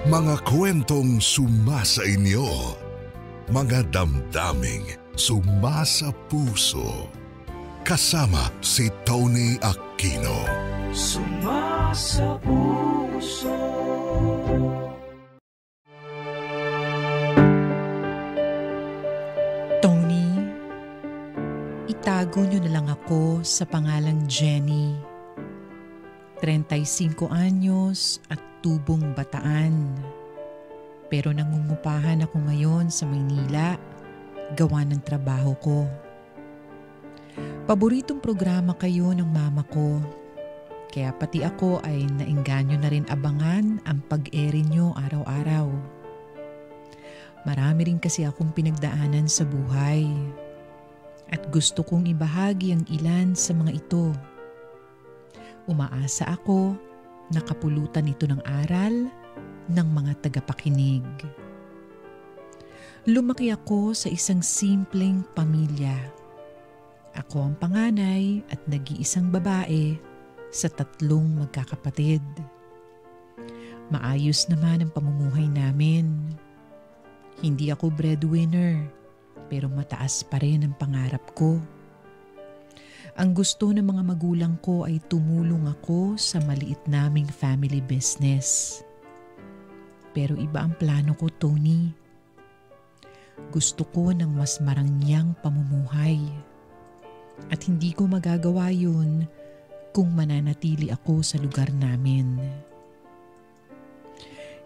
Mga kwentong sumasa inyo. Mga damdaming sumasa puso. Kasama si Tony Aquino. Sumasa puso. Tony, itago niyo na lang ako sa pangalang Jenny. 35 anyos at tubong bataan. Pero nangungupahan ako ngayon sa Maynila, gawa ng trabaho ko. Paboritong programa kayo ng mama ko, kaya pati ako ay naengganyo na rin abangan ang pag-ere nyo araw-araw. Marami rin kasi akong pinagdaanan sa buhay at gusto kong ibahagi ang ilan sa mga ito. Umaasa ako na kapulutan ito ng aral ng mga tagapakinig. Lumaki ako sa isang simpleng pamilya. Ako ang panganay at nag-iisang babae sa 3 magkakapatid. Maayos naman ang pamumuhay namin. Hindi ako breadwinner, pero mataas pa rin ang pangarap ko. Ang gusto ng mga magulang ko ay tumulong ako sa maliit naming family business. Pero iba ang plano ko, Tony. Gusto ko ng mas marangyang pamumuhay. At hindi ko magagawa yun kung mananatili ako sa lugar namin.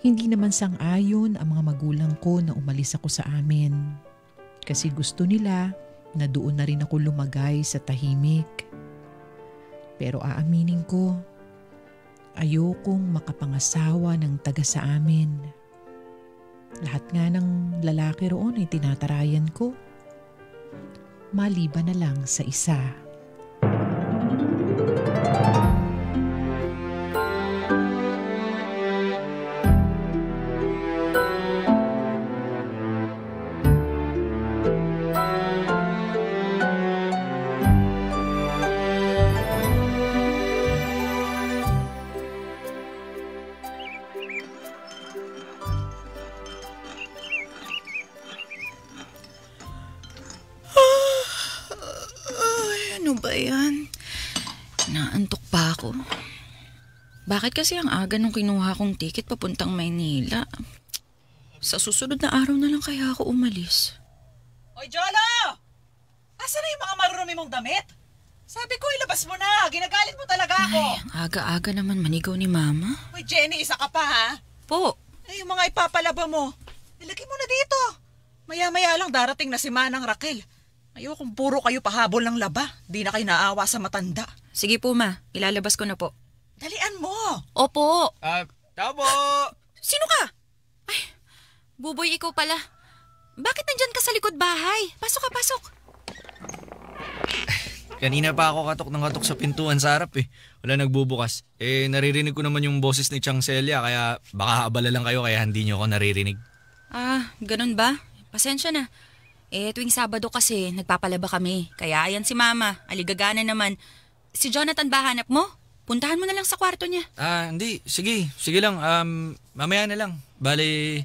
Hindi naman sang-ayon ang mga magulang ko na umalis ako sa amin. Kasi gusto nila na doon na rin ako lumagay sa tahimik. Pero aaminin ko, ayokong makapangasawa ng taga sa amin. Lahat nga ng lalaki roon ay tinatarayan ko. Maliban na lang sa isa. Ano ba yan? Naantok pa ako. Bakit kasi ang aga nung kinuha kong ticket papuntang Maynila? Sa susunod na araw na lang kaya ako umalis. Oy, Jolo! Asa na yung mga marurumi mong damit? Sabi ko, ilabas mo na. Ginagalit mo talaga ako. Ay, ang aga-aga naman manigaw ni Mama. Uy, Jenny, isa ka pa, ha? Po. Ay, yung mga ipapalaba mo, ilagay mo na dito. Maya-maya lang darating na si Manang Raquel. Ayokong puro kayo pahabol ng laba. Di na kayo naawa sa matanda. Sige po, Ma. Ilalabas ko na po. Dalian mo. Opo. Tabo! Sino ka? Ay, Buboy, ikaw pala. Bakit nandyan ka sa likod bahay? Pasok ka, pasok. Kanina pa ako katok sa pintuan sa harap eh. Wala nagbubukas. Naririnig ko naman yung boses ni Chang Celia kaya baka abala lang kayo kaya hindi nyo ako naririnig. Ganun ba? Pasensya na. Tuwing Sabado kasi nagpapalaba kami. Kaya ayan si Mama, aligagana naman. Si Jonathan ba hanap mo? Puntahan mo na lang sa kwarto niya. Hindi. Sige lang. Mamaya na lang. Bale,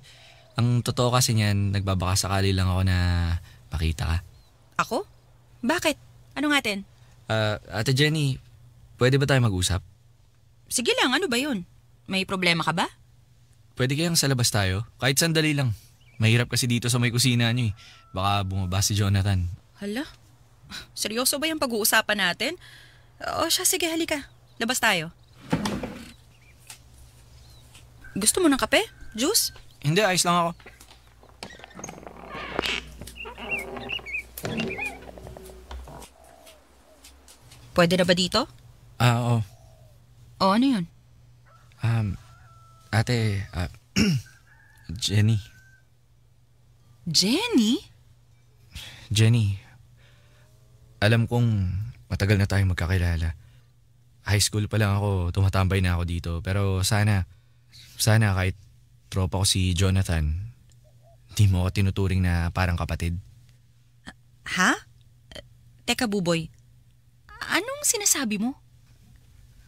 ang totoo kasi niyan, nagbabaka sakali lang ako na makita ka. Ako? Bakit? Ano nga tin? Ate Jenny, pwede ba tayo mag-usap? Sige lang, ano ba yun? May problema ka ba? Pwede kayang sa labas tayo? Kahit sandali lang. Mahirap kasi dito sa may kusina niyo eh. Baka bumaba si Jonathan. Hala? Seryoso ba yung pag-uusapan natin? O siya, sige, halika. Labas tayo. Gusto mo ng kape? Juice? Hindi, ayos lang ako. Pwede na ba dito? Oo. O, ano yun? Ate, Jenny. Jenny? Jenny, alam kong matagal na tayong magkakilala. High school pa lang ako, tumatambay na ako dito. Pero sana kahit tropa ko si Jonathan, di mo ako tinuturing na parang kapatid. Ha? Teka, Buboy. Anong sinasabi mo?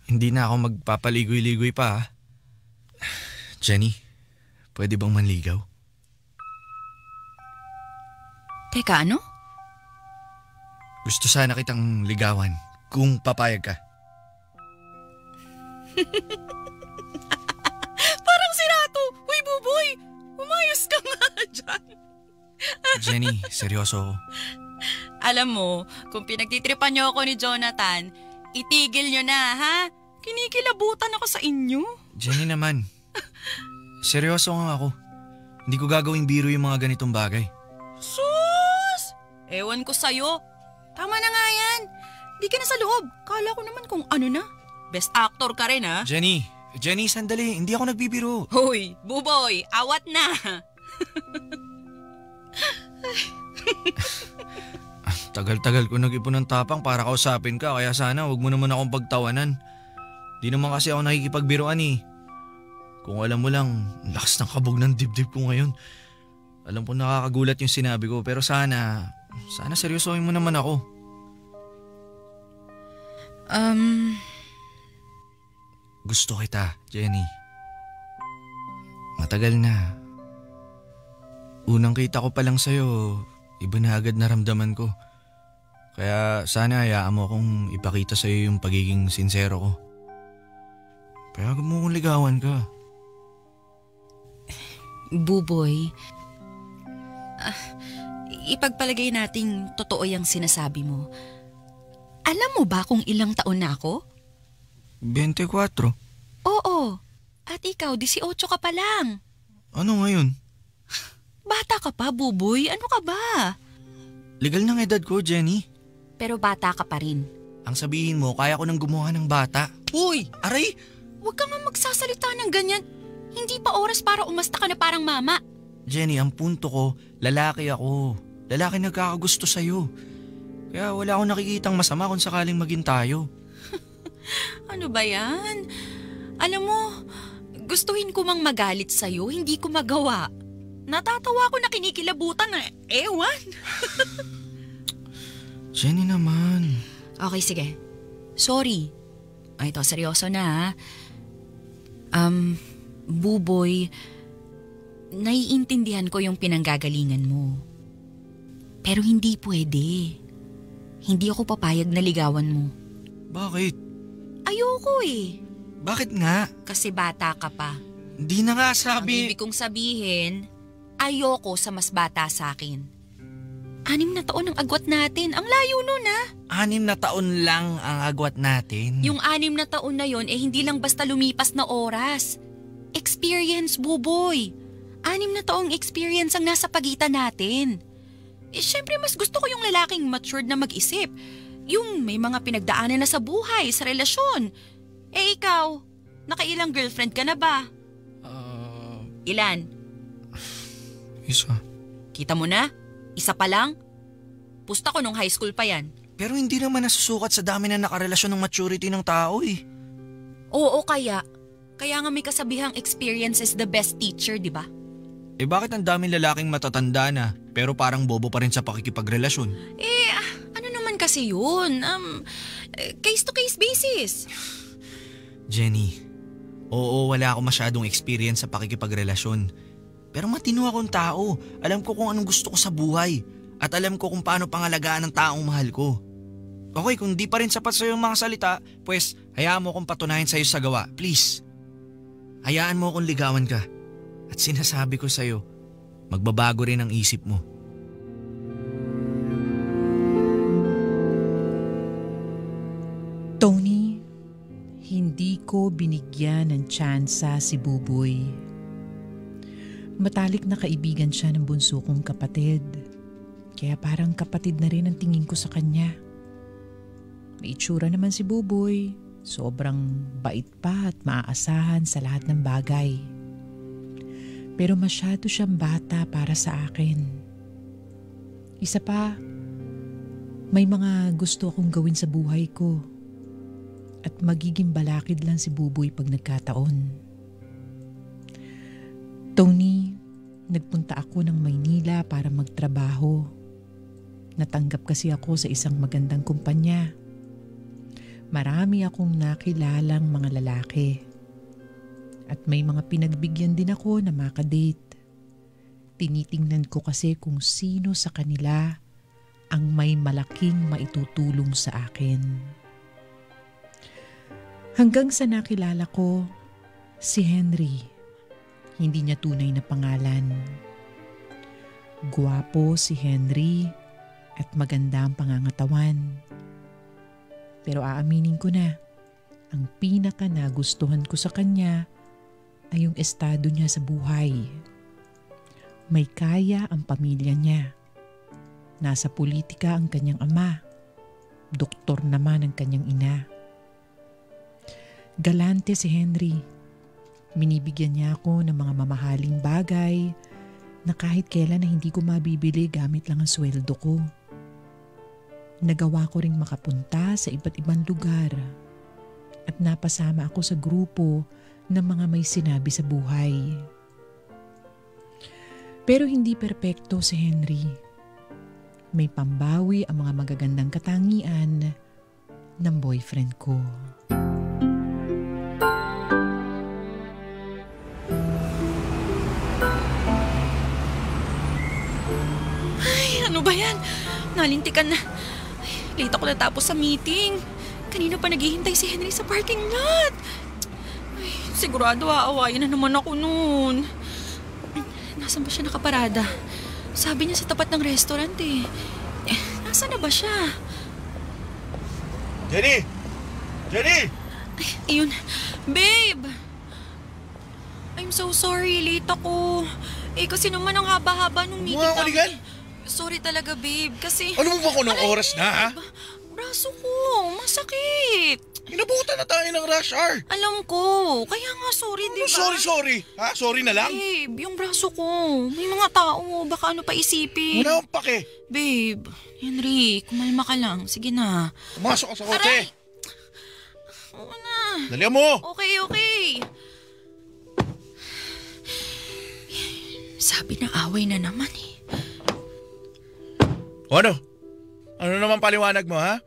Hindi na ako magpapaligoy-ligoy pa. Jenny, pwede bang manligaw? Teka, ano? Gusto sana kitang ligawan kung papayag ka. Parang sirato! Uy, Buboy! Umayos ka nga dyan! Jenny, seryoso ako. Alam mo, kung pinagtitripan niyo ako ni Jonathan, itigil niyo na, ha? Kinikilabutan ako sa inyo. Jenny naman, seryoso nga ako. Hindi ko gagawing biro yung mga ganitong bagay. Sus! Ewan ko sa'yo. Tama na nga yan. Di ka na sa loob. Kala ko naman kung ano na. Best actor ka rin, ha? Jenny, sandali. Hindi ako nagbibiro. Hoy, Buboy, awat na. Tagal-tagal ko nag-ipon ng tapang para kausapin ka, kaya sana wag mo naman akong pagtawanan. Di naman kasi ako nakikipagbiruan eh. Kung alam mo lang, ang lakas ng kabog ng dibdib ko ngayon. Alam ko nakakagulat yung sinabi ko, pero sana seryosohin mo naman ako. Gusto kita, Jenny. Matagal na. Unang kita ko pa lang sa'yo, iba na agad naramdaman ko. Kaya sana hayaan mo akong ipakita sa'yo yung pagiging sincero ko. Payagan mo kong ligawan ka. Buboy, ipagpalagay nating totoo yung sinasabi mo. Alam mo ba kung ilang taon na ako? 24. Oo. At ikaw, 18 ka pa lang. Ano ngayon? Bata ka pa, Buboy. Ano ka ba? Legal ng edad ko, Jenny. Pero bata ka pa rin. Ang sabihin mo, kaya ko nang gumawa ng bata. Uy! Aray! Huwag ka nga magsasalita ng ganyan. Hindi pa oras para umasta ka na parang mama. Jenny, ang punto ko, lalaki ako. Lalaki nagkakagusto sa'yo. Kaya wala akong nakikitang masama kung sakaling maging tayo. Ano ba yan? Alam mo, gustuhin ko mang magalit sa'yo, hindi ko magawa. Natatawa ko na kinikilabutan na ewan. Jenny naman. Okay, sige. Sorry. Ay, ito, seryoso na ha. Buboy, naiintindihan ko yung pinanggagalingan mo. Pero hindi pwede. Hindi ako papayag na ligawan mo. Bakit? Ayoko eh. Bakit nga? Kasi bata ka pa. Hindi na nga Ang sabi. ibig kong sabihin, ayoko sa mas bata sa akin. 6 na taon ang agwat natin. Ang layo nun ha. 6 na taon lang ang agwat natin. Yung 6 na taon na yon hindi lang basta lumipas na oras. Experience, Buboy. 6 na taong experience ang nasa pagitan natin. Siyempre mas gusto ko yung lalaking matured na mag-isip. Yung may mga pinagdaanan na sa buhay, sa relasyon. Ikaw, nakailang girlfriend ka na ba? Ilan? Isa. Kita mo na? Isa pa lang? Pusta ko nung high school pa yan. Pero hindi naman nasusukat sa dami na nakarelasyon ng maturity ng tao eh. Oo, kaya nga may kasabihang experience is the best teacher, di ba? Bakit ang daming lalaking matatanda na pero parang bobo pa rin sa pakikipagrelasyon? Ano naman kasi yun? Case to case basis. Jenny, oo, wala ako masyadong experience sa pakikipagrelasyon. Pero matino akong tao. Alam ko kung anong gusto ko sa buhay. At alam ko kung paano pangalagaan ng taong mahal ko. Okay, kung di pa rin sapat sa'yo yung mga salita, pues hayaan mo akong patunayan sa'yo sa gawa. Please. Hayaan mo akong ligawan ka. At sinasabi ko sa'yo, magbabago rin ang isip mo. Tony, hindi ko binigyan ng tsansa si Buboy. Matalik na kaibigan siya ng bunso kong kapatid. Kaya parang kapatid na rin ang tingin ko sa kanya. May itsura naman si Buboy. Sobrang bait pa at maaasahan sa lahat ng bagay. Pero masyado siyang bata para sa akin. Isa pa, may mga gusto akong gawin sa buhay ko. At magiging balakid lang si Buboy pag nagkataon. Tony, nagpunta ako ng Maynila para magtrabaho. Natanggap kasi ako sa isang magandang kumpanya. Marami akong nakilalang mga lalaki. At may mga pinagbigyan din ako na makadate. Tinitingnan ko kasi kung sino sa kanila ang may malaking maitutulong sa akin. Hanggang sa nakilala ko si Henry. Hindi niya tunay na pangalan. Gwapo si Henry at maganda ang pangangatawan. Pero aaminin ko na, ang pinaka nagustuhan ko sa kanya ay yung estado niya sa buhay. May kaya ang pamilya niya. Nasa politika ang kanyang ama. Doktor naman ang kanyang ina. Galante si Henry. Minibigyan niya ako ng mga mamahaling bagay na kahit kailan na hindi ko mabibili gamit lang ang sweldo ko. Nagawa ko ring makapunta sa iba't ibang lugar at napasama ako sa grupo ng mga may sinabi sa buhay. Pero hindi perpekto si Henry. May pambawi ang mga magagandang katangian ng boyfriend ko. Ay, ano ba yan? Nalintikan na. Ay, late ako natapos sa meeting. Kanina pa naghihintay si Henry sa parking lot. Ay, sigurado aawayan na naman ako noon. Nasaan ba siya nakaparada? Sabi niya sa tapat ng restaurant eh. Nasaan na ba siya? Jenny! Jenny! Ay, ayun. Babe! I'm so sorry. Late ako. Eh, kasi naman ang haba-haba nung meeting Mga kaligan! Sorry talaga, babe. Kasi... Ano mo ba kung anong oras na, ha? Braso ko. Masakit. Inabutan na tayo ng rush hour. Alam ko. Kaya nga sorry, di ba? Sorry. Ha? Sorry na lang? Babe, yung braso ko. May mga tao. Baka ano pa isipin. Wala akong pake. Babe, Henry, kumalma ka lang. Sige na. Pumasok ka sa kotse. Oo na. Dalihan mo. Okay. Sabi na away na naman eh. O ano? Ano naman paliwanag mo, ha?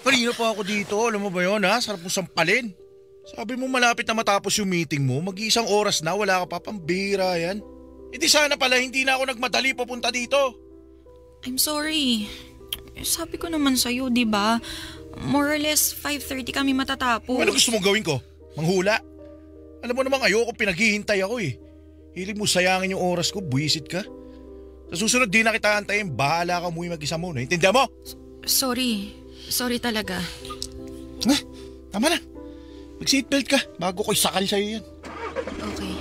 Kanina pa ako dito. Alam mo ba yun, ha? Sarap mo sampalin. Sabi mo malapit na matapos yung meeting mo. Mag-iisang oras na. Wala ka pa. Pambihira yan. E di sana pala hindi na ako nagmadali papunta dito. I'm sorry. Sabi ko naman sa'yo, di ba? More or less 5:30 kami matatapos. Ano gusto mong gawin ko? Manghula? Alam mo namang ayoko pinaghihintay ako eh. Hilig mo sayangin yung oras ko. Buwisit ka. Sa susunod di na kita antayin. Bahala ka umuwi mag-isa muna. Intindihan mo? Sorry talaga. Tama na. Mag-seatbelt ka bago ko isakal sa'yo yan. Okay.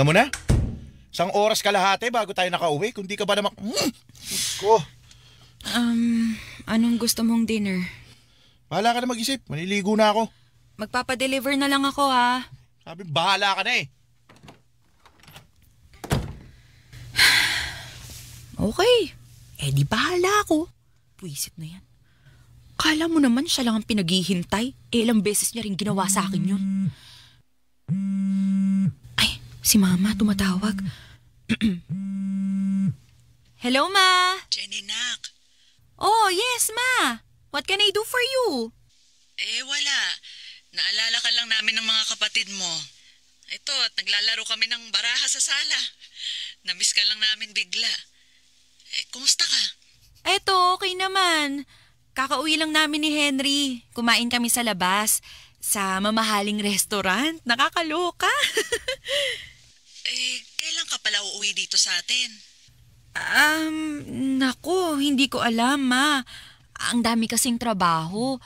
Tingnan mo na. Isang oras kalahati bago tayo nakauwi. Kung di ka ba naman... Ko. Anong gusto mong dinner? Bahala ka na mag-isip. Maliligo na ako. Magpapadeliver na lang ako, ha? Sabi, bahala ka na eh. Okay. Eh di bahala ako. Puwisit na yan. Kala mo naman siya lang ang pinaghihintay. Ilang beses niya rin ginawa sa akin yun. Ay, si Mama tumatawag. Hello, Ma. Jenny, nak. Oh, yes, Ma. What can I do for you? Wala. Naalala ka lang namin ng mga kapatid mo. Ito, at naglalaro kami ng baraha sa sala. Namiss ka lang namin bigla. Kumusta ka? Eto, okay naman. Kakauwi lang namin ni Henry. Kumain kami sa labas. Sa mamahaling restaurant. Nakakaloka. Kailan ka pala uuwi dito sa atin? Naku, hindi ko alam, Ma. Ang dami kasing trabaho.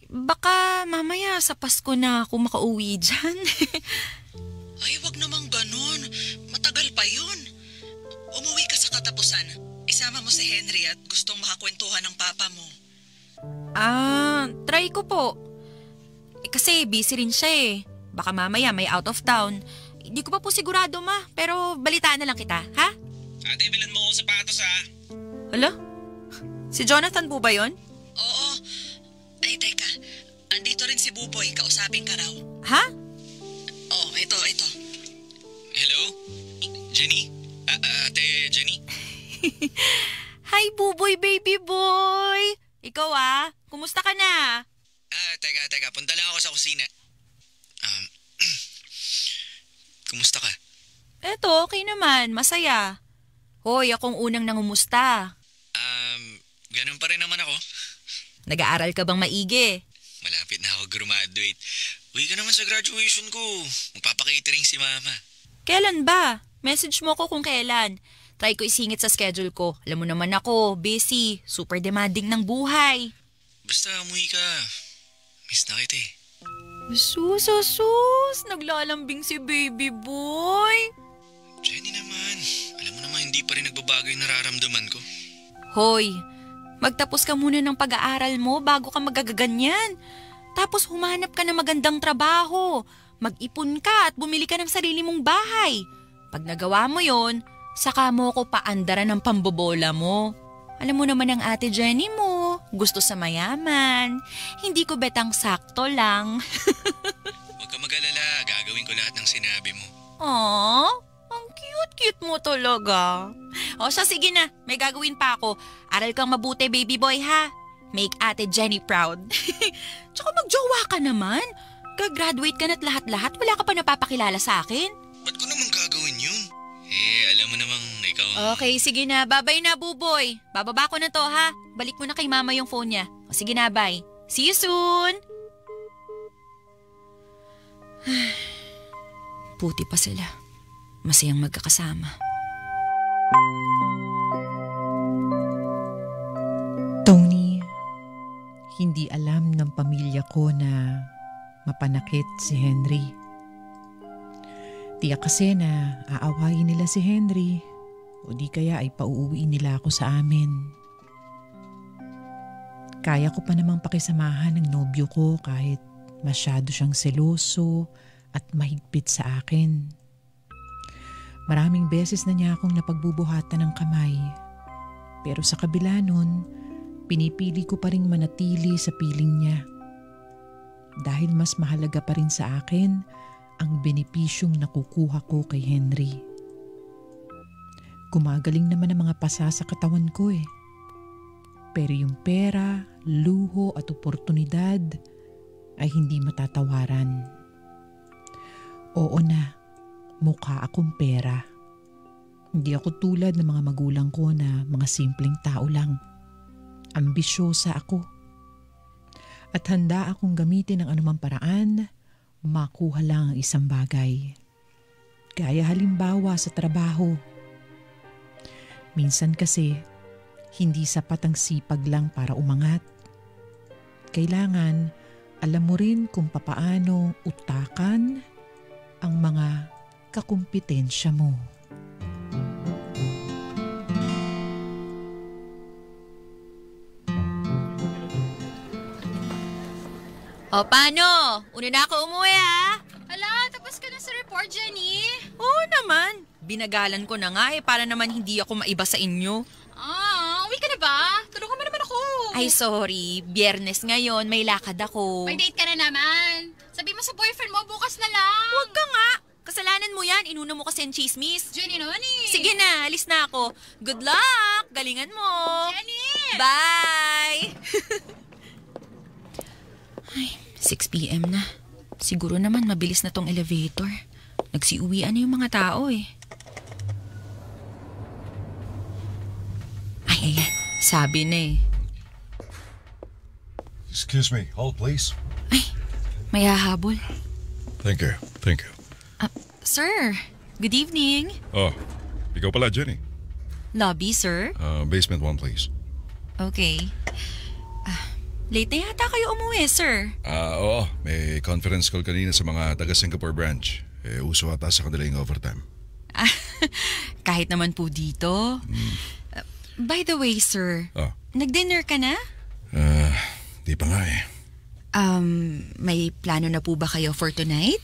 Baka mamaya sa Pasko na ako makauwi dyan. Ay, wag namang ganun. Matagal pa yun. Umuwi ka sa katapusan. isama mo si Henry at gustong makakwentuhan ng papa mo. Try ko po. Kasi busy rin siya eh. Baka mamaya may out of town. Hindi ko pa po sigurado ma, pero balitaan na lang kita, ha? Ate, bilan mo ako sapatos ha? Hala? Si Jonathan po ba yon? Oo. Ay, teka. Andito rin si Buboy. Kausapin ka raw. Ha? Oo, ito. Hello? Jenny? Ate Jenny? Hi, Buboy, baby boy! Ikaw kumusta ka na? Teka. Punta lang ako sa kusina. Kumusta ka? Eto, okay naman. Masaya. Hoy, akong unang nangumusta. Ganun pa rin naman ako. Nag-aaral ka bang maigi? Malapit na ako graduate. Uwi ka naman sa graduation ko. Magpapakatering si mama. Kailan ba? Message mo ko kung kailan. Try ko isingit sa schedule ko. Alam mo naman ako, busy. Super demanding ng buhay. Basta umuwi ka. Miss na kita eh. Sus. Naglalambing si baby boy. Jenny naman. Alam mo naman hindi pa rin nagbabago yung nararamdaman ko. Hoy, magtapos ka muna ng pag-aaral mo bago ka magagaganyan. Tapos humanap ka ng magandang trabaho. Mag-ipon ka at bumili ka ng sarili mong bahay. Pag nagawa mo yon, saka mo ko paandaran ng pambobola mo. Alam mo naman ang ate Jenny mo, gusto sa mayaman. Hindi ko betang sakto lang. Huwag ka mag-alala, gagawin ko lahat ng sinabi mo. Aww, ang cute mo talaga. O siya, sige na, may gagawin pa ako. Aral kang mabuti, baby boy ha. Make ate Jenny proud. Tsaka magjowa ka naman. Gagraduate ka na't lahat-lahat, wala ka pa napapakilala sa akin. Ba't ko naman gagawin yun? Alam mo namang ikaw... Okay, sige na. Babay na, Buboy. Bababa ko na to, ha? Balik mo na kay mama yung phone niya. O sige na, bye. See you soon! Puti pa sila. Masayang magkakasama. Tony, hindi alam ng pamilya ko na mapanakit si Henry. Tiyak kasi na aawayin nila si Henry o di kaya ay pauuwiin nila ako sa amin. Kaya ko pa namang pakisamahan ng nobyo ko kahit masyado siyang seloso at mahigpit sa akin. Maraming beses na niya akong napagbubuhatan ng kamay. Pero sa kabila nun, pinipili ko pa ring manatili sa piling niya. Dahil mas mahalaga pa rin sa akin ang benepisyong nakukuha ko kay Henry. Gumagaling naman ang mga pasa sa katawan ko eh. Pero yung pera, luho at oportunidad ay hindi matatawaran. Oo na, mukha akong pera. Hindi ako tulad ng mga magulang ko na mga simpleng tao lang. Ambisyosa ako. At handa akong gamitin ng anumang paraan, makuha lang ang isang bagay. Gaya halimbawa sa trabaho. Minsan kasi, hindi sapat ang sipag lang para umangat. Kailangan, alam mo rin kung papaano utakan ang mga kakumpetensya mo. O paano? Una na ako umuwi ha? Hala, tapos ka na sa report, Jenny? Oo naman. Binagalan ko na nga para naman hindi ako maiba sa inyo. Uwi ka na ba? Tulungan mo naman ako. Ay sorry, Biyernes ngayon, may lakad ako. May date ka na naman. Sabi mo sa boyfriend mo, bukas na lang. Huwag ka nga. Kasalanan mo yan, inuna mo kasi ang chismis. Jenny naman eh. Sige na, alis na ako. Good luck! Galingan mo! Jenny! Bye! Ay, 6 p.m. na. Siguro naman mabilis na tong elevator. Nagsiuwian na yung mga tao eh. Ay, sabi na eh. Excuse me, hold please. Ay, may hahabol. Thank you. Sir, good evening. Oh, ikaw pala, Jenny. Lobby, sir? Basement 1, please. Okay. Late na yata kayo umuwi, sir. Oo. May conference call kanina sa mga taga-Singapore branch. Uso ata sa kanila yung overtime. Kahit naman po dito. By the way, sir, Oh. nag-dinner ka na? Di pa nga eh. May plano na po ba kayo for tonight?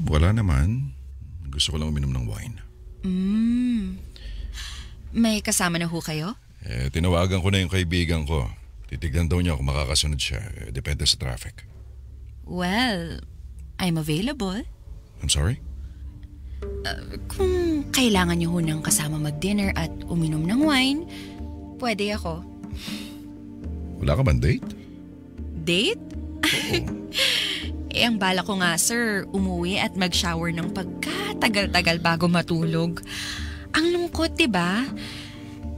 Wala naman. Gusto ko lang uminom ng wine. May kasama na ho kayo? Tinawagan ko na yung kaibigan ko. Titignan daw niya kung makakasunod siya. Depende sa traffic. Well, I'm available. I'm sorry? Kung kailangan niyo ho ng kasama mag-dinner at uminom ng wine, pwede ako. Wala ka bang date? Date? Ang bala ko nga, sir, umuwi at mag-shower ng pagkatagal-tagal bago matulog. Ang lungkot, diba?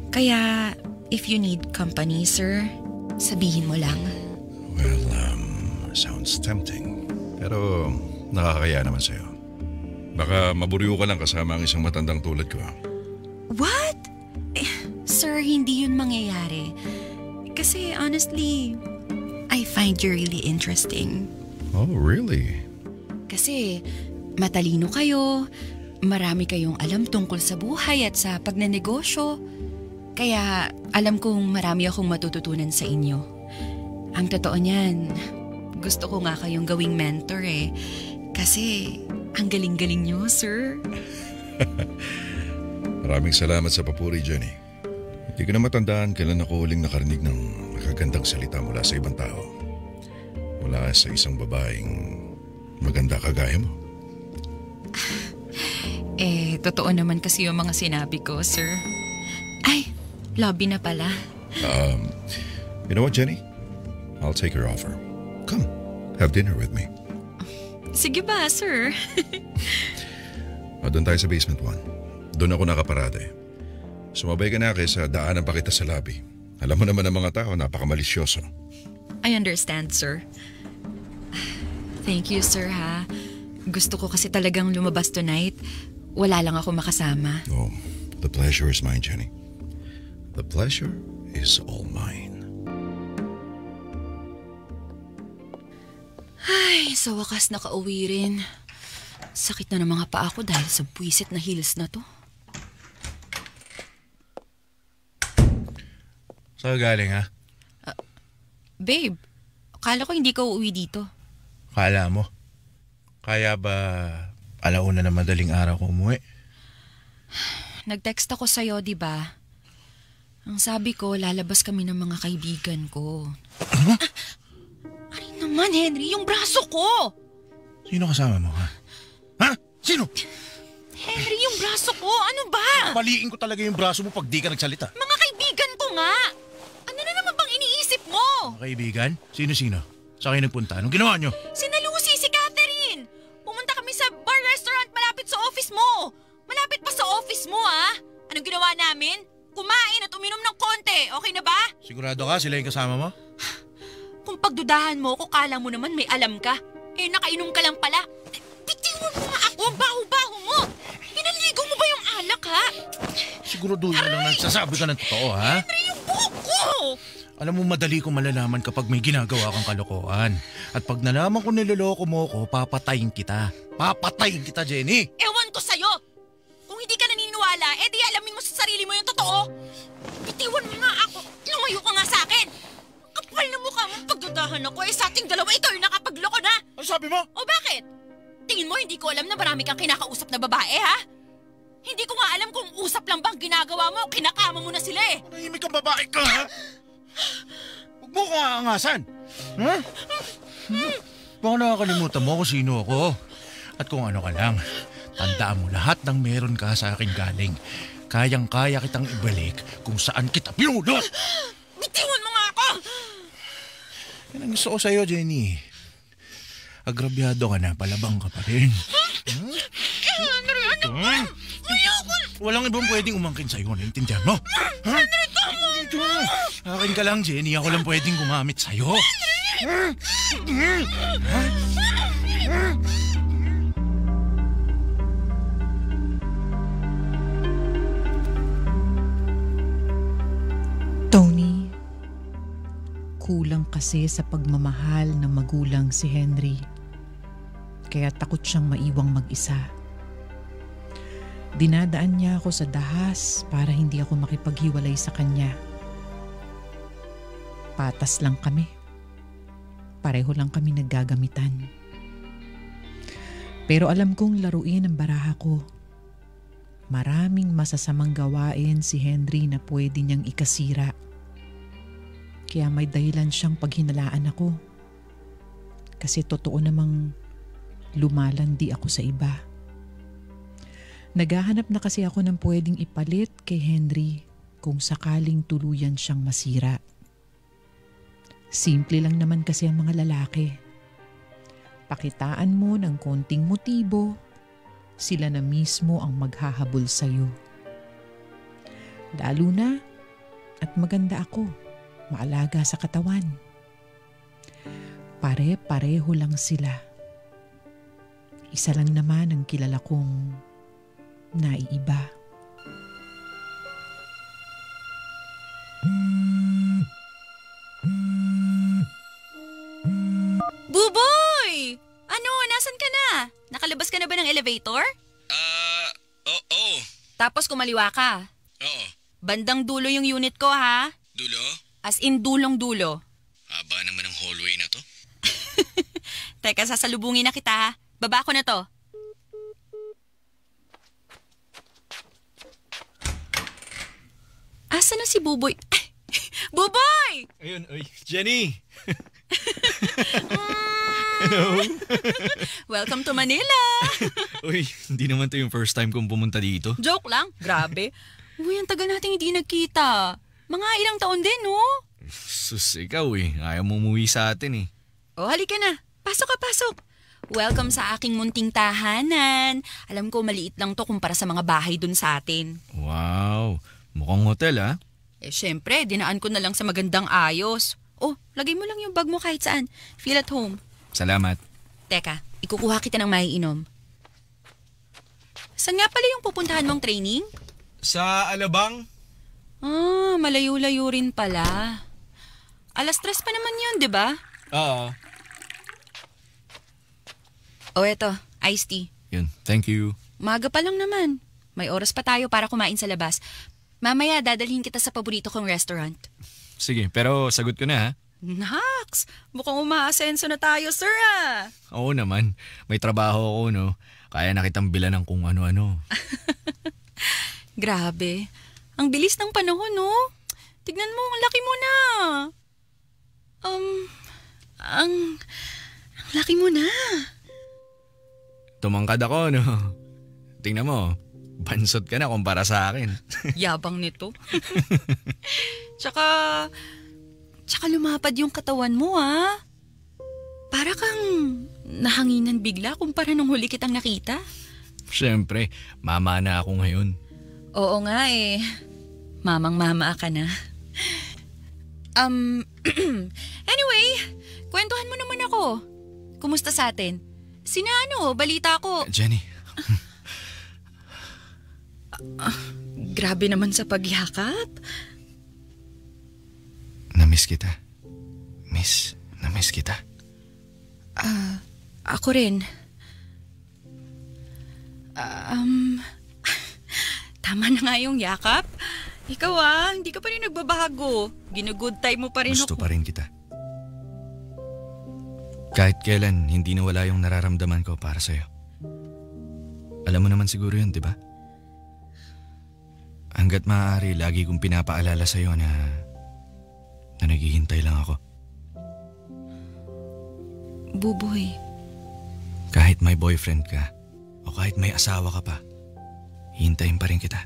Kaya, if you need company, sir, sabihin mo lang. Well, sounds tempting. Pero nakakaya naman sa'yo. Baka maburiw ka lang kasama ang isang matandang tulad ko. What? Sir, hindi yun mangyayari. Kasi honestly, I find you really interesting. Oh, really? Kasi matalino kayo, marami kayong alam tungkol sa buhay at sa pagnenegosyo. Kaya alam kong marami akong matututunan sa inyo. Ang totoo niyan, gusto ko nga kayong gawing mentor eh. Kasi ang galing-galing niyo, sir. Maraming salamat sa papuri, Jenny. Hindi ko na matandaan kailan ako huling nakarinig ng makagandang salita mula sa ibang tao. Mula sa isang babaeng maganda kagaya mo. Totoo naman kasi yung mga sinabi ko, sir. Ay, lobby na pala. You know what, Jenny? I'll take your offer. Come, have dinner with me. Sige ba, sir? Doon tayo sa basement 1. Doon ako nakaparada eh. Sumabay ka na kaysa daanan pa kita sa lobby. Alam mo naman ang mga tao, napakamalisyoso. I understand, sir. Thank you, sir, ha? Gusto ko kasi talagang lumabas tonight. Wala lang ako makasama. Oh, the pleasure is mine, Jenny. The pleasure is all mine. Ay, sa wakas nakauwi rin. Sakit na ng mga paa ko dahil sa buwisit na heels na to. Saan galing ha? Babe, akala ko hindi ka uuwi dito. Kala mo? Kaya ba alauna na madaling araw ko umuwi? Nag-text ako sa'yo, di ba? Ang sabi ko, lalabas kami ng mga kaibigan ko. Ano? Ay naman, Henry, yung braso ko! Sino kasama mo ha? Ha? Sino? Henry, yung braso ko, ano ba? Paliin ko talaga yung braso mo pag di ka nagsalita. Mga kaibigan ko nga! Ano na naman bang iniisip mo? Mga kaibigan? Sino-sino? Saan kayo nagpunta? Anong ginawa nyo? Sina Lucy, si Catherine! Pumunta kami sa bar-restaurant malapit sa office mo! Malapit pa sa office mo, ha? Anong ginawa namin? Kumain at uminom ng konti, okay na ba? Sigurado ka sila yung kasama mo? Kung pagdudahan mo ko, kala mo naman may alam ka. Nakainom ka lang pala. Bitiwan mo nga ako, ang baho-baho mo! Pinaligo mo ba yung alak, ha? Siguraduhin mo lang nagsasabi ka ng totoo, ha? Henry, yung buhok ko! Alam mo, madali kong malalaman kapag may ginagawa kang kalokohan. At pag nalaman ko niloloko mo ko, papatayin kita. Papatayin kita, Jenny! Ewan ko sa'yo! Kung hindi ka naniniwala, di alamin mo sa sarili mo yung totoo. Bitiwan mo nga ako. Lumayo ka nga sa akin. Kapal na mukha mo pagdudahan ako. Sa ating dalawa, ikaw yung nakapagloko na. Ano sabi mo? O bakit? Tingin mo hindi ko alam na marami kang kinakausap na babae, ha? Hindi ko nga alam kung usap lang bang ginagawa mo o kinakama mo na sila eh. Nahimik kang babae ka, ha? Huwag mo kong aangasan. Ha? Baka nakakalimutan mo kung sino ako. At kung ano ka lang, tandaan mo lahat ng meron ka sa akin galing. Kayang-kaya kitang ibalik kung saan kita pinulot. Bitiwan mo nga ako! Yan ang gusto ko sa'yo, Jenny. Agrabyado ka na, palabang ka pa rin. Henry, ano ba? Ayoko! Walang ibang pwedeng umangkin sa'yo, naiintindihan mo? Ha? Henry, tama! Akin ka lang, Jenny. Ako lang pwedeng gumamit sa'yo. Tony, kulang kasi sa pagmamahal ng magulang si Henry. Kaya takot siyang maiwang mag-isa. Dinadaan niya ako sa dahas para hindi ako makipaghiwalay sa kanya. Patas lang kami. Pareho lang kami naggagamitan. Pero alam kong laruin ang baraha ko. Maraming masasamang gawain si Henry na pwede niyang ikasira. Kaya may dahilan siyang paghinalaan ako. Kasi totoo namang lumalandi ako sa iba. Naghahanap na kasi ako ng pwedeng ipalit kay Henry kung sakaling tuluyan siyang masira. Simple lang naman kasi ang mga lalaki. Pakitaan mo ng konting motibo, sila na mismo ang maghahabol sa'yo. Lalo na at maganda ako, maalaga sa katawan. Pare-pareho lang sila. Isa lang naman ang kilala kong naiiba. Buboy! Ano, nasan ka na? Nakalabas ka na ba ng elevator? Oo. Tapos kumaliwa ka. Oo. Bandang dulo yung unit ko, ha? Dulo? As in dulong-dulo. Haba naman ang hallway na to. Teka, sasalubungin na kita, ha? Baba ko na to. Asa na si Buboy? Buboy! Ayun, oy. Jenny! Hello? Welcome to Manila! Uy, hindi naman to yung first time kong pumunta dito. Joke lang, grabe. Uy, ang tagal natin hindi nagkita. Mga ilang taon din, no? Sus, ikaw ayaw mo umuwi sa atin Oh, halika na. Pasok ka, pasok. Welcome sa aking munting tahanan. Alam ko maliit lang to kumpara sa mga bahay dun sa atin. Wow, mukhang hotel Syempre, dinaan ko na lang sa magandang ayos. Oh, lagay mo lang yung bag mo kahit saan. Feel at home. Salamat. Teka, ikukuha kita ng maiinom. Saan nga pala yung pupuntahan mong training? Sa Alabang? Malayo-layo rin pala. 3:00 pa naman yun, di ba? Oo. Oh, eto, iced tea. Yun, thank you. Maga pa lang naman. May oras pa tayo para kumain sa labas. Mamaya dadalhin kita sa paborito kong restaurant. Sige, pero sagot ko na Naks! Mukhang umaasenso na tayo, sir Oo naman, may trabaho ako no. Kaya na kitang bilan ng kung ano-ano. Grabe, ang bilis ng panahon no. Tignan mo, ang laki mo na. Ang laki mo na. Tumangkad ako no. Tingnan mo, bansot ka na kumpara sa akin. Yabang nito. Tsaka lumapad yung katawan mo Para kang nahanginan bigla kumpara nung huli kitang nakita. Siyempre, mama na ako ngayon. Oo nga Mamang-mama ka na. Anyway, kwentuhan mo naman ako. Kumusta sa atin? Balita ko. Jenny. Grabe naman sa paghihakap. Namiss kita. Namiss kita. Ako rin. Tama na nga yung yakap. Ikaw hindi ka pa rin nagbabago. Gino-good time mo pa rin Gusto ako. pa rin kita. Kahit kailan, hindi nawala yung nararamdaman ko para sa'yo. Alam mo naman siguro yun, di ba? Hanggat maaari, lagi kong pinapaalala sa'yo na naghihintay lang ako. Buboy. Kahit may boyfriend ka, o kahit may asawa ka pa, hintayin pa rin kita.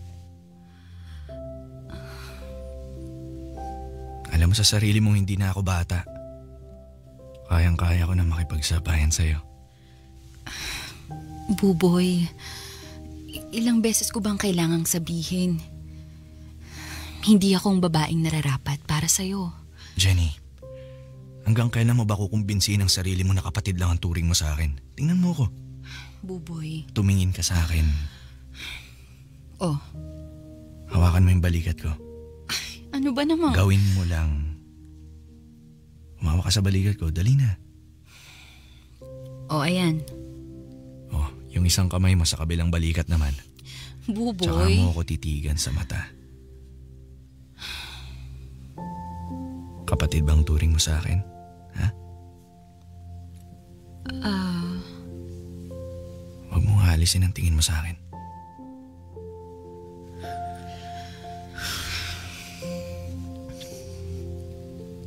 Alam mo sa sarili mong hindi na ako bata. Kayang-kaya ko na makipagsabayan sa'yo. Buboy, ilang beses ko bang kailangang sabihin? Hindi akong babaeng nararapat para sa'yo. Jenny, hanggang kailan mo ba kukumbinsihin ang sarili mo na kapatid lang ang turing mo sa akin? Tingnan mo ko. Buboy. Tumingin ka sa akin. Oh. Hawakan mo yung balikat ko. Ano ba naman? Gawin mo lang. Umawa ka sa balikat ko, dali na. Oh, ayan. Oh, yung isang kamay mo sa kabilang balikat naman. Buboy. Tsaka mo ako titigan sa mata. Kapatid bang turing mo sa akin? Ha? Huwag mong halisin ang tingin mo sa akin.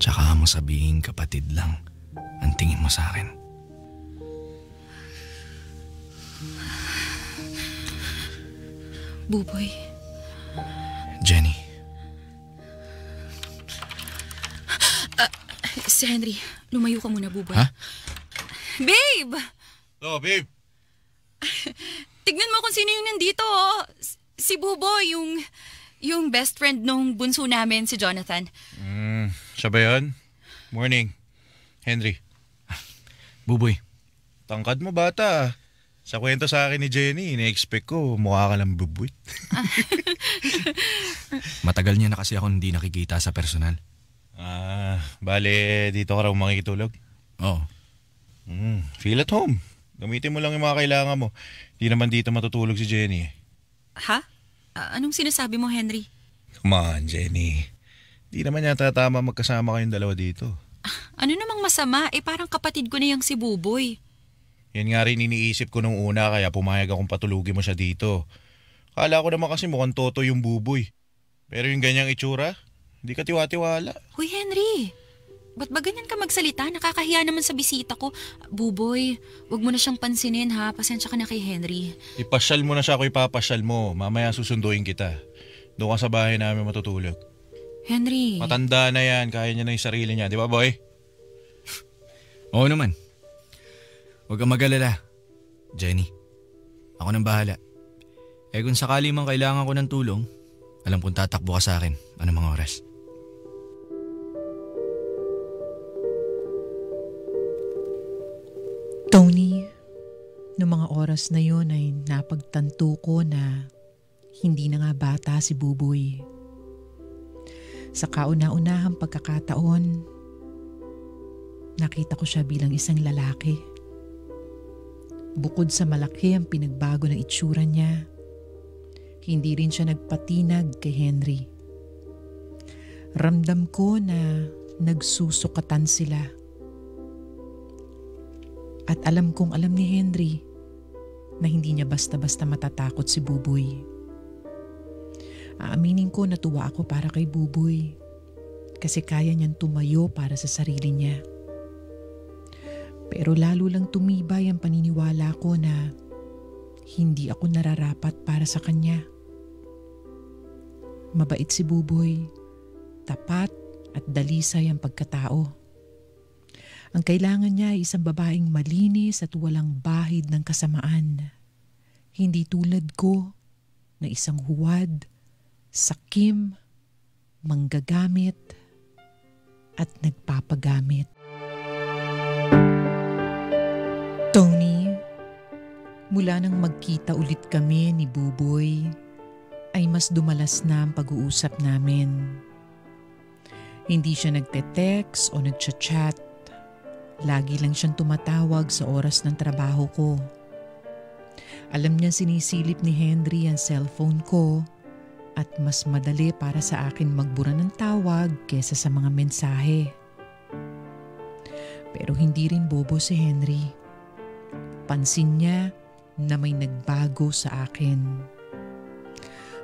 Tsaka mo sabihin kapatid lang ang tingin mo sa akin. Buboy. Jenny. Si Henry, lumayo ka muna, Buboy. Ha? Babe! Oh, babe. Tignan mo kung sino yung nandito, oh. Si Buboy, yung best friend nung bunso namin, si Jonathan. Siya ba yun? Morning. Henry. Buboy. Tangkad mo bata. Sa kwento sa akin ni Jenny, ina-expect ko mukha ka lang bubuit. Matagal niya na kasi ako hindi nakikita sa personal. Bale, dito ka raw makikitulog? Oo. Feel at home. Gamitin mo lang yung mga kailangan mo. Di naman dito matutulog si Jenny. Ha? Anong sinasabi mo, Henry? Come on, Jenny. Di naman yata tama magkasama kayong dalawa dito. Ano namang masama? Parang kapatid ko na yung si Buboy. Yan nga rin iniisip ko nung una kaya pumayag akong patulugin mo siya dito. Kala ko naman kasi mukhang toto yung Buboy. Pero yung ganyang itsura, hindi ka tiwa-tiwala. Hoy, Henry. Ba't ba ganyan ka magsalita? Nakakahiya naman sa bisita ko. Buboy, wag mo na siyang pansinin ha. Pasensya ka na kay Henry. Ipasyal mo na siya ako ipapasyal mo. Mamaya susunduin kita. Doon ka sa bahay namin matutulog. Henry. Matanda na yan. Kaya niya na yung sarili niya. Di ba, boy? Oo naman. Huwag kang mag-alala. Jenny, ako nang bahala. Kung sakali mang kailangan ko ng tulong, alam kong tatakbo ka sa akin. Anong mga oras? Tony, noong mga oras na yon ay napagtanto ko na hindi na nga bata si Buboy. Sa kauna-unahang pagkakataon, nakita ko siya bilang isang lalaki. Bukod sa malaki ang pinagbago ng itsura niya, hindi rin siya nagpatinag kay Henry. Ramdam ko na nagsusukatan sila. At alam kong alam ni Henry na hindi niya basta-basta matatakot si Buboy. Aaminin ko natuwa ako para kay Buboy kasi kaya niyang tumayo para sa sarili niya. Pero lalo lang tumibay ang paniniwala ko na hindi ako nararapat para sa kanya. Mabait si Buboy, tapat at dalisay ang pagkatao. Ang kailangan niya ay isang babaeng malinis at walang bahid ng kasamaan. Hindi tulad ko na isang huwad, sakim, manggagamit at nagpapagamit. Tony, mula nang magkita ulit kami ni Buboy, ay mas dumalas na ang pag-uusap namin. Hindi siya nagte-text o nagchat-chat. Lagi lang siyang tumatawag sa oras ng trabaho ko. Alam niya sinisilip ni Henry ang cellphone ko at mas madali para sa akin magbura ng tawag kesa sa mga mensahe. Pero hindi rin bobo si Henry. Pansin niya na may nagbago sa akin.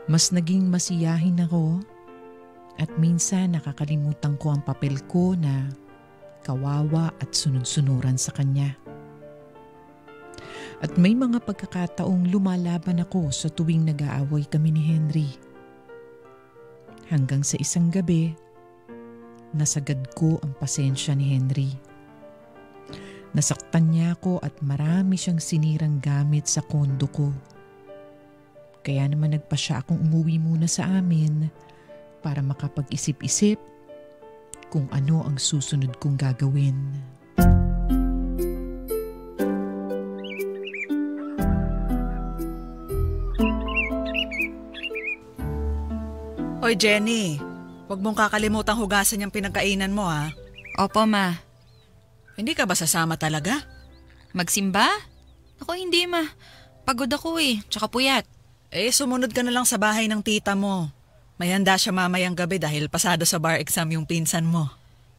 Mas naging masiyahin ako at minsan nakakalimutan ko ang papel ko na kawawa at sunod-sunuran sa kanya. At may mga pagkakataong lumalaban ako sa tuwing nag-aaway kami ni Henry. Hanggang sa isang gabi, nasagad ko ang pasensya ni Henry. Nasaktan niya ako at marami siyang sinirang gamit sa kondo ko. Kaya naman nagpa siya akong umuwi muna sa amin para makapag-isip-isip kung ano ang susunod kong gagawin. Oy Jenny, huwag mong kakalimutang hugasan yung pinagkainan mo ha. Opo, ma. Hindi ka ba sasama talaga? Magsimba? Ako hindi, ma. Pagod ako tsaka puyat. Sumunod ka na lang sa bahay ng tita mo. May handa siya mamayang gabi dahil pasado sa bar exam yung pinsan mo.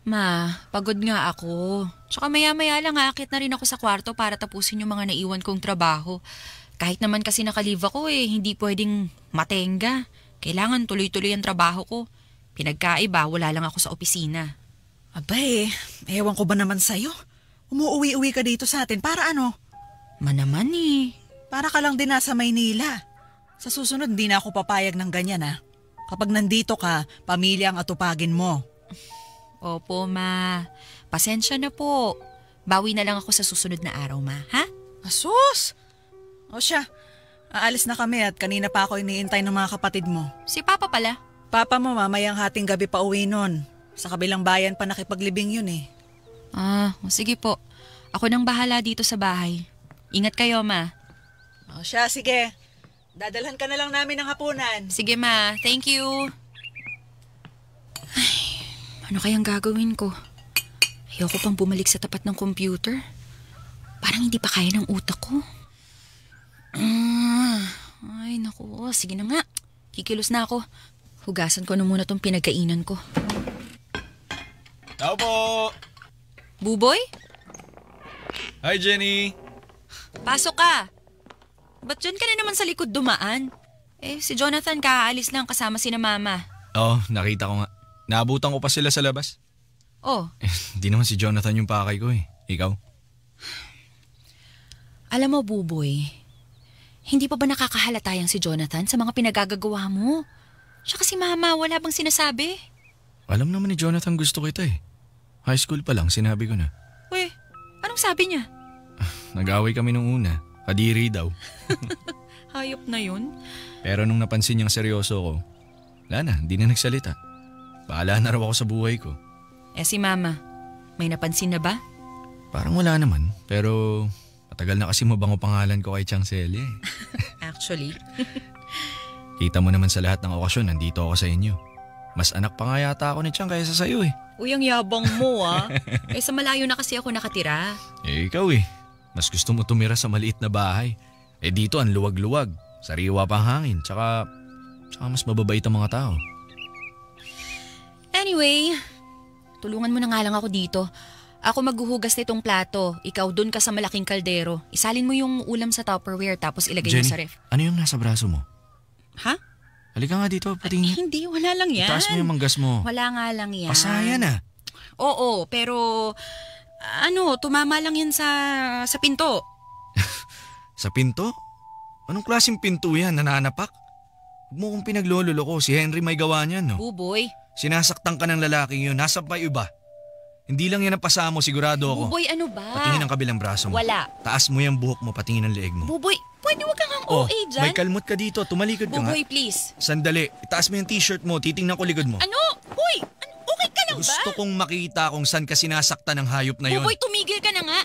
Ma, pagod nga ako. Tsaka maya-maya lang aakit na rin ako sa kwarto para tapusin yung mga naiwan kong trabaho. Kahit naman kasi nakalive ako hindi pwedeng matenga. Kailangan tuloy-tuloy ang trabaho ko. Pinagkaiba, wala lang ako sa opisina. Ewan ko ba naman sa'yo? Umuuwi-uwi ka dito sa atin para ano? Manaman Para ka lang din nasa Maynila. Sa susunod, hindi na ako papayag ng ganyan Kapag nandito ka, pamilya ang atupagin mo. Opo, Ma. Pasensya na po. Bawi na lang ako sa susunod na araw, Ma. Ha? Asus! O siya, aalis na kami at kanina pa ako iniintay ng mga kapatid mo. Si Papa pala? Papa mo mamayang hating gabi pa uwi nun. Sa kabilang bayan pa nakipaglibing yun Sige po. Ako nang bahala dito sa bahay. Ingat kayo, Ma. O siya, sige. Dadalhan ka na lang namin ng hapunan. Sige, Ma. Thank you. Ano kayang gagawin ko? Ayoko pang bumalik sa tapat ng computer. Parang hindi pa kaya ng utak ko. Ay, naku. Sige na nga. Kikilos na ako. Hugasan ko na muna tong pinagkainan ko. Tao po! Buboy? Hi, Jenny! Pasok ka. Ba't dyan ka na naman sa likod dumaan? Si Jonathan kaalis lang kasama sina Mama. Oo, nakita ko nga. Naabutan ko pa sila sa labas. Oh. Di naman si Jonathan yung pakay ko Ikaw? Alam mo, Buboy, hindi pa ba nakakahalata yang si Jonathan sa mga pinagagagawa mo? Siya kasi Mama, wala bang sinasabi? Alam naman ni Jonathan gusto kita High school pa lang, sinabi ko na. Uy, anong sabi niya? Nag-away kami nung una. Kadiri daw. Hayop na yun. Pero nung napansin niyang seryoso ko, wala na, hindi na nagsalita. Bahala na raw ako sa buhay ko. Si Mama, may napansin na ba? Parang wala naman, pero matagal na kasi mabango pangalan ko kay Chang Celia Actually. Kita mo naman sa lahat ng okasyon, nandito ako sa inyo. Mas anak pa nga yata ako ni Chang kaysa sa'yo Uy, ang yabang mo sa malayo na kasi ako nakatira. Ikaw mas gusto mo tumira sa maliit na bahay. Dito ang luwag-luwag, sariwa pang hangin, tsaka mas mababait ang mga tao. Anyway, tulungan mo na nga lang ako dito. Ako maghuhugas nitong plato. Ikaw dun ka sa malaking kaldero. Isalin mo yung ulam sa Tupperware tapos ilagay mo sa ref. Ano yung nasa braso mo? Ha? Halika nga dito, patingin. Hindi, wala lang yan. Itaas mo yung manggas mo. Wala nga lang yan. Pasaya na. Oo, pero tumama lang yan sa pinto. Sa pinto? Anong klaseng pinto yan? Nananapak? Huwag mo kong pinaglololo ko. Si Henry may gawa niyan, no? Buboy. Sinasaktan ka ng lalaking yun. Nasa pa iba. Hindi lang yan ang pasamo, sigurado ako. Buboy, ano ba? Patingin ang kabilang braso mo. Wala. Taas mo yung buhok mo, patingin ang leeg mo. Buboy, pwede wag kang OA dyan? May kalmot ka dito. Tumalikod ka nga. Buboy, please. Sandali. Itaas mo yung t-shirt mo. Titingnan ko likod mo. Ano? Uy! Okay ka lang ba? Gusto kong makita kung saan ka sinasaktan ng hayop na yun. Buboy, tumigil ka na nga.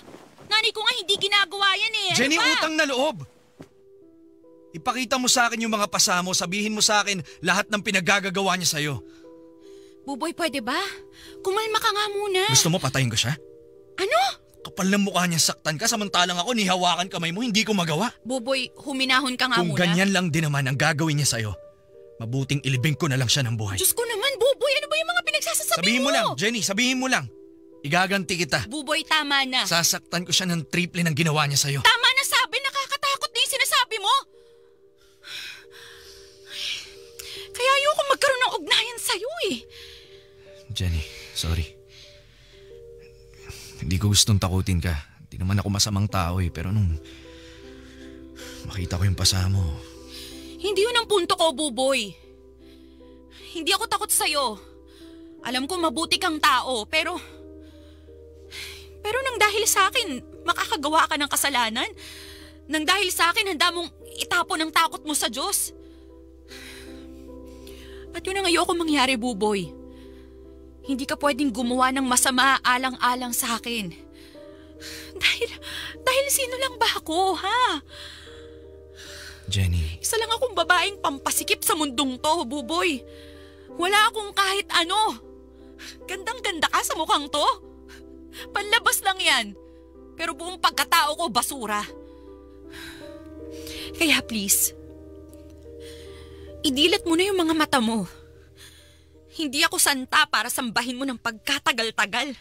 Nanay ko nga hindi ginagawa yan Jenny, ano utang na loob! Ipakita mo sa akin yung mga pasamo. Sabihin mo sa akin lahat ng pinaggagawa niya sa'yo. Buboy, pwede ba? Kumalma ka nga muna. Gusto mo patayin ko siya? Ano? Kapal ng mukha niya saktan ka, samantalang ako nihawakan kamay mo, hindi ko magawa. Buboy, huminahon ka nga Kung muna. Kung ganyan lang din naman ang gagawin niya sa'yo, mabuting ilibing ko na lang siya ng buhay. Diyos ko naman, Buboy, ano ba yung mga pinagsasasabi Sabihin mo? mo lang, Jenny, sabihin mo lang. Igaganti kita. Buboy, tama na. Sasaktan ko siya ng triple ng ginawa niya sa'yo. Tama na sabi, nakakatakot na yung sinasabi mo. Kaya ayoko magkaroon ng ugnayan sa'yo Jenny, sorry. Hindi ko gustong takutin ka. Hindi naman ako masamang tao pero nung makita ko yung pasamo. Hindi yun ang punto ko, Buboy. Hindi ako takot sa'yo. Alam ko mabuti kang tao, pero nang dahil sa akin, makakagawa ka ng kasalanan. Nang dahil sa akin, handa mong itapon ang takot mo sa Diyos. At yun ang ayoko mangyari, Buboy. Hindi ka pwedeng gumawa ng masama alang-alang sa akin. Dahil sino lang ba ako, ha? Jenny. Isa lang akong babaeng pampasikip sa mundong to, Buboy. Wala akong kahit ano. Gandang-ganda ka sa mukhang to. Panlabas lang yan. Pero buong pagkatao ko, basura. Kaya please, Idilat mo na yung mga mata mo. Hindi ako santa para sambahin mo ng pagkatagal-tagal.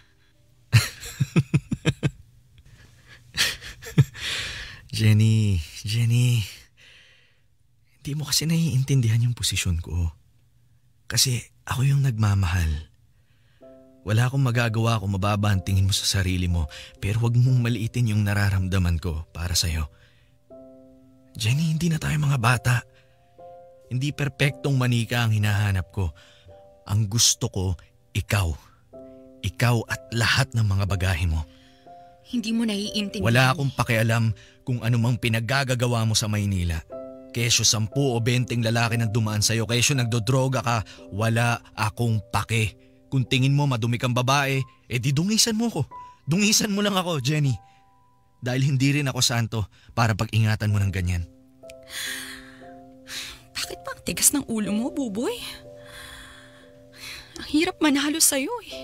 Jenny. Hindi mo kasi naiintindihan yung posisyon ko. Kasi ako yung nagmamahal. Wala akong magagawa kung mababa ang tingin mo sa sarili mo, pero huwag mong maliitin yung nararamdaman ko para sa'yo. Jenny, hindi na tayo mga bata. Hindi perpektong manika ang hinahanap ko. Ang gusto ko, ikaw. Ikaw at lahat ng mga bagahe mo. Hindi mo naiintindihan. Wala akong pakialam kung anumang pinaggagawa mo sa Maynila. Kesyo 10 o 20 lalaki nang dumaan sa'yo, kesyo nagdodroga ka, wala akong pake. Kung tingin mo madumi kang babae, di dungisan mo ko. Dungisan mo lang ako, Jenny. Dahil hindi rin ako santo para pag-ingatan mo ng ganyan. Bakit ba ang tigas ng ulo mo, Buboy? Ang hirap manalo sa'yo eh.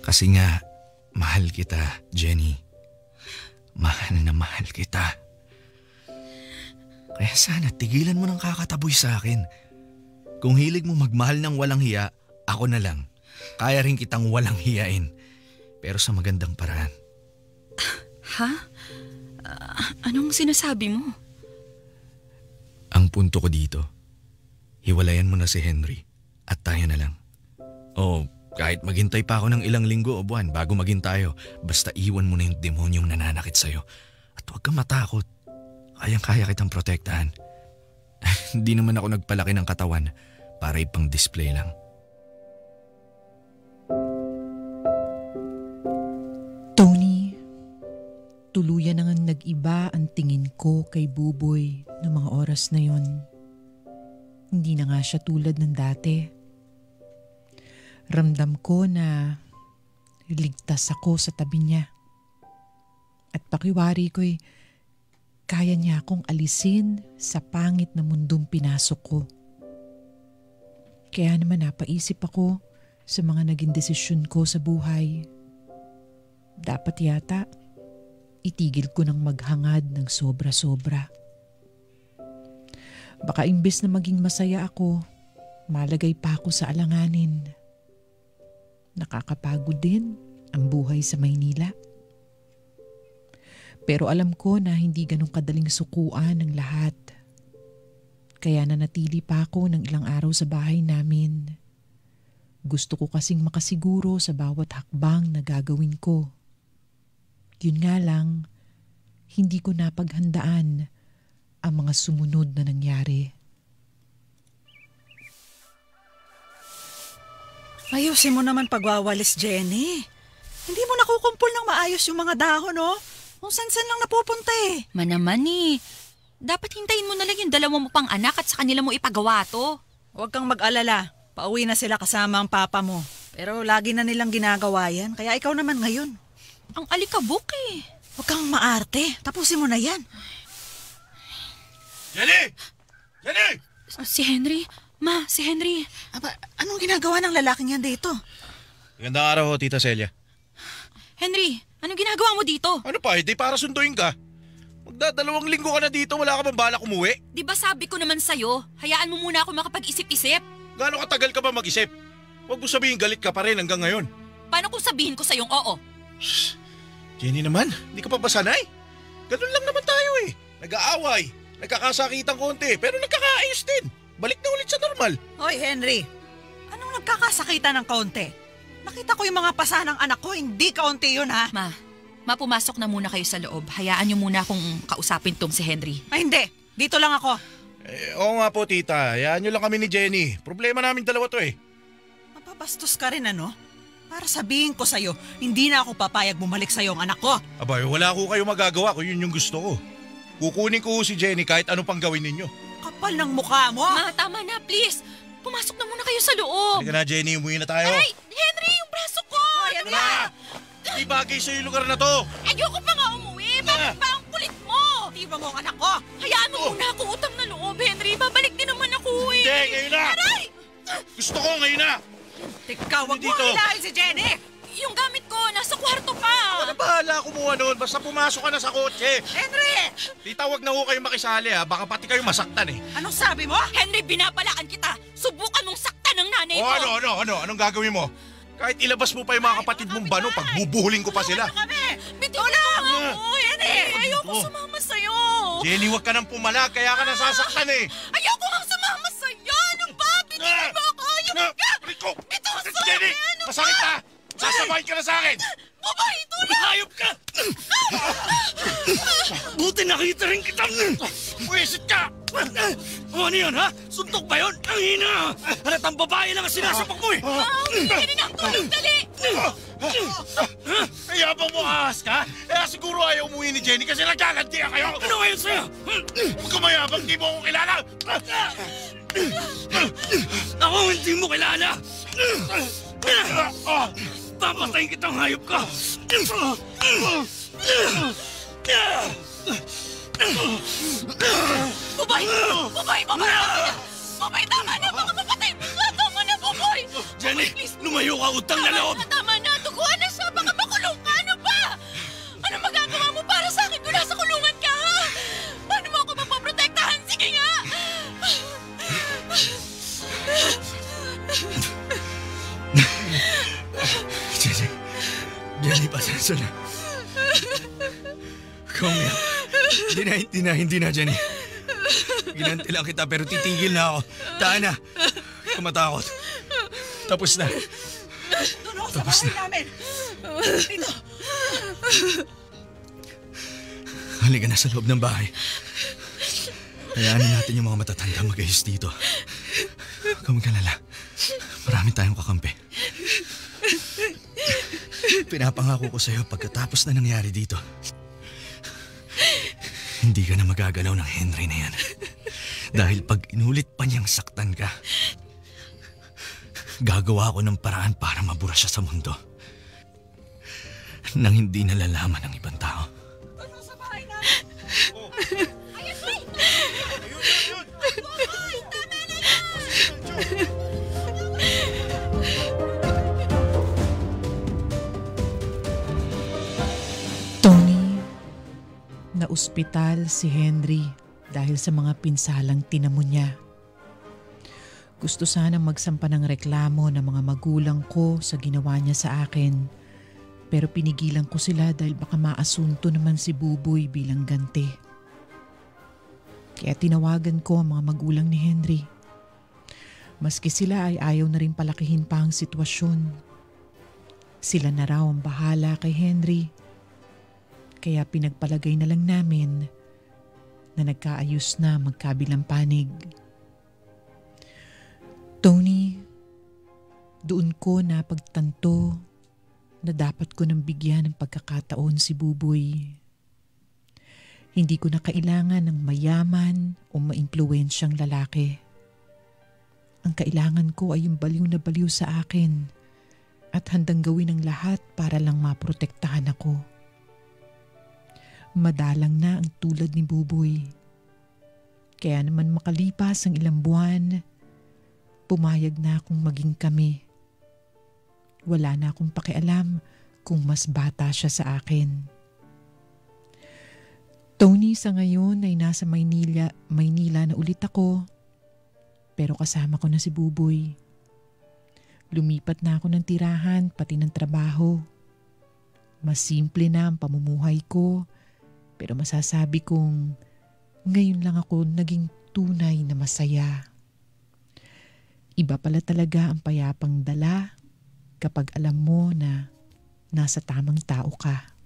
Kasi nga, mahal kita, Jenny. Mahal na mahal kita. Kaya sana tigilan mo ng kakataboy sa akin. Kung hilig mo magmahal ng walang hiya, ako na lang. Kaya rin kitang walang hiyain. Pero sa magandang paraan. Ha? Anong sinasabi mo? Ang punto ko dito, hiwalayan mo na si Henry at tayo na lang. O kahit maghintay pa ako ng ilang linggo o buwan bago maging tayo, basta iwan mo na yung demonyong nananakit sa'yo. At huwag kang matakot. Kayang-kaya kitang protektahan. Hindi naman ako nagpalaki ng katawan para ipang display lang. Tony, tuluyan nang nag-iba ang tingin ko kay Buboy ng mga oras na yon. Hindi na nga siya tulad ng dati. Ramdam ko na ligtas ako sa tabi niya. At pakiwari ko'y kaya niya akong alisin sa pangit na mundong pinasok ko. Kaya naman napaisip ako sa mga naging desisyon ko sa buhay. Dapat yata itigil ko ng maghangad ng sobra-sobra. Baka imbes na maging masaya ako, malagay pa ako sa alanganin. Nakakapagod din ang buhay sa Maynila. Pero alam ko na hindi ganun kadaling sukuan ng lahat. Kaya nanatili pa ako ng ilang araw sa bahay namin. Gusto ko kasing makasiguro sa bawat hakbang na gagawin ko. Yun nga lang, hindi ko napaghandaan ang mga sumunod na nangyari. Ayusin mo naman pagwawalis, Jenny. Hindi mo nakukumpul ng maayos yung mga dahon, no? Kung san-san lang napupunta eh. Manaman eh. Dapat hintayin mo na lang yung 2 mo pang anak at sa kanila mo ipagawa to. Huwag kang mag-alala. Pauwi na sila kasama ang papa mo. Pero lagi na nilang ginagawa yan, kaya ikaw naman ngayon. Ang alikabok eh. Huwag kang maarte. Tapusin mo na yan. Jenny! Jenny! Si Henry? Ma, si Henry. Aba, anong ginagawa ng lalaking yan dito? Magandang araw ho, Tita Celia. Henry, anong ginagawa mo dito? Ano pa, hindi para sunduin ka. Magdadalawang linggo ka na dito, wala ka bang balak umuwi? Di ba sabi ko naman sa'yo, hayaan mo muna ako makapag-isip-isip. Gaano katagal ka ba mag-isip? Huwag mo sabihin galit ka pa rin hanggang ngayon. Paano kung sabihin ko sa'yong oo? Shh! Jenny naman, hindi ka pa ba sanay? Ganun lang naman tayo eh. Nag-aaway, nagkakasakitan konti, pero nagkakaayos din. Balik na ulit sa normal. Hoy, Henry. Anong nagkakasakitan ng kaunti? Nakita ko yung mga pasa ng anak ko, hindi kaunti yun ha. Ma, pumasok na muna kayo sa loob. Hayaan niyo muna akong kausapin tong si Henry. Ay hindi, dito lang ako. Oo nga po, Tita. Hayaan nyo lang kami ni Jenny. Problema namin dalawa to eh. Mapabastos ka rin ano? Para sabihin ko sa'yo, hindi na ako papayag bumalik sa'yo ang anak ko. Abay, wala ko kayo magagawa kung yun yung gusto ko. Kukunin ko si Jenny kahit ano pang gawin ninyo. Kapal ng mukha mo. Ma, tama na, please. Pumasok na muna kayo sa loob. Halika na, Jenny. Umuwi na tayo. Ay, Henry, yung braso ko! Ano na? Hindi bagay sa lugar na to. Ayoko pa nga umuwi. Bakit ba ang kulit mo? Di ba mo ang anak ko? Hayaan mo muna ako utang na loob, Henry. Babalik din naman ako eh. Hindi, ngayon na. Aray! Gusto ko ngayon na. Ikaw, wag mo Dito. hilahin si Jenny. Yung gamit gamit ko. Nasa kwarto pa. Wala bahala kumuha nun. Basta pumasok ka na sa kotse. Henry! Tita, wag na ho kayo makisali ha. Baka pati kayo masaktan eh. Anong sabi mo? Henry, binabalaan kita. Subukan mong saktan ng nanay ko. Anong gagawin mo? Kahit ilabas mo pa yung mga kapatid mong bano, pagbubuhuling ko pa sila. Bitiw na ako, Henry. Ayoko sumama sa'yo. Jenny, wag ka nang pumalag. Kaya ka nasasaktan eh. Ayoko nga sumama sa'yo. Ano ba? Bitiw mo ako. Ayoko ka. Rico! Bitiw sa'yo. Jenny! Masakit na! Sasabahin ka na sa akin! Babae, tulad! Hayop ka! Buti nakita rin kita! Pwisit ka! Ano yan, ha? Suntok ba yun? Ang hina! Halatang babae lang ang sinasapak mo eh! Hindi na ako, dali! Yabang mo ahas ka? Siguro ayaw umuwi ni Jenny kasi nagkagantihan kayo! Ano ngayon sa'yo? Huwag ka mayabang, di mo ako kilala! Ako hindi mo kilala! Papatayin kitang hayop ka! Bubay! Bubay! Bubay, tama na! Baka mapatay mo ka! Tama na, Bubay! Jenny, lumayo ka, utang na loob! Tama na! Tuguan na siya! Baka makulong ka! Ano ba? Ano magagawa mo para sa akin kung nasa kulungan ka, ha? Paano mo ako mapaprotektahan? Sige nga! Jenny, pasensya na. Hindi na, Jenny. Ginanti lang kita pero titigil na ako. Taan na. Kumatakot. Tapos na. Doon ako sa bahay namin. Dito. Halika na sa loob ng bahay. Hayaanin natin yung mga matatanda mag-ayos dito. Huwag mag-alala. Marami tayong kakampi. Pinapangako ko sa'yo pagkatapos na nangyari dito. Hindi ka na magagalaw ng Henry na yan. Dahil pag inulit pa niyang saktan ka, gagawa ko ng paraan para mabura siya sa mundo. Nang hindi nalalaman ng ibang tao. Doon sa bahay namin. Naospital si Henry dahil sa mga pinsalang tinamo niya. Gusto sanang magsampa ng reklamo ng mga magulang ko sa ginawa niya sa akin, pero pinigilan ko sila dahil baka maasunto naman si Buboy bilang ganti. Kaya tinawagan ko ang mga magulang ni Henry. Maski sila ay ayaw na rin palakihin pa ang sitwasyon. Sila na raw ang bahala kay Henry. Kaya pinagpalagay na lang namin na nagkaayos na magkabilang panig. Tony, doon ko napagtanto na dapat ko nang bigyan ng pagkakataon si Buboy. Hindi ko na kailangan ng mayaman o maimpluwensyang lalaki. Ang kailangan ko ay yung baliw na baliw sa akin at handang gawin ang lahat para lang maprotektahan ako. Madalang na ang tulad ni Buboy. Kaya naman makalipas ang ilang buwan, pumayag na akong maging kami. Wala na akong pakialam kung mas bata siya sa akin. Tony, sa ngayon ay nasa Maynila na ulit ako. Pero kasama ko na si Buboy. Lumipat na ako ng tirahan pati ng trabaho. Mas simple na ang pamumuhay ko. Pero masasabi kong ngayon lang ako naging tunay na masaya. Iba pala talaga ang payapang dala kapag alam mo na nasa tamang tao ka.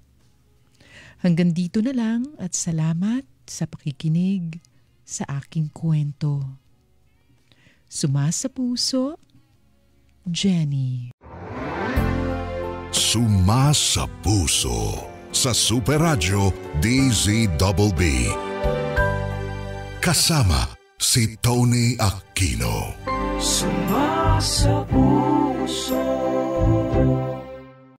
Hanggang dito na lang at salamat sa pakikinig sa aking kwento. Sumasa puso, Jenny. Sumasa puso sa Super Radio DZBB. Kasama si Tony Aquino. Sumasa puso.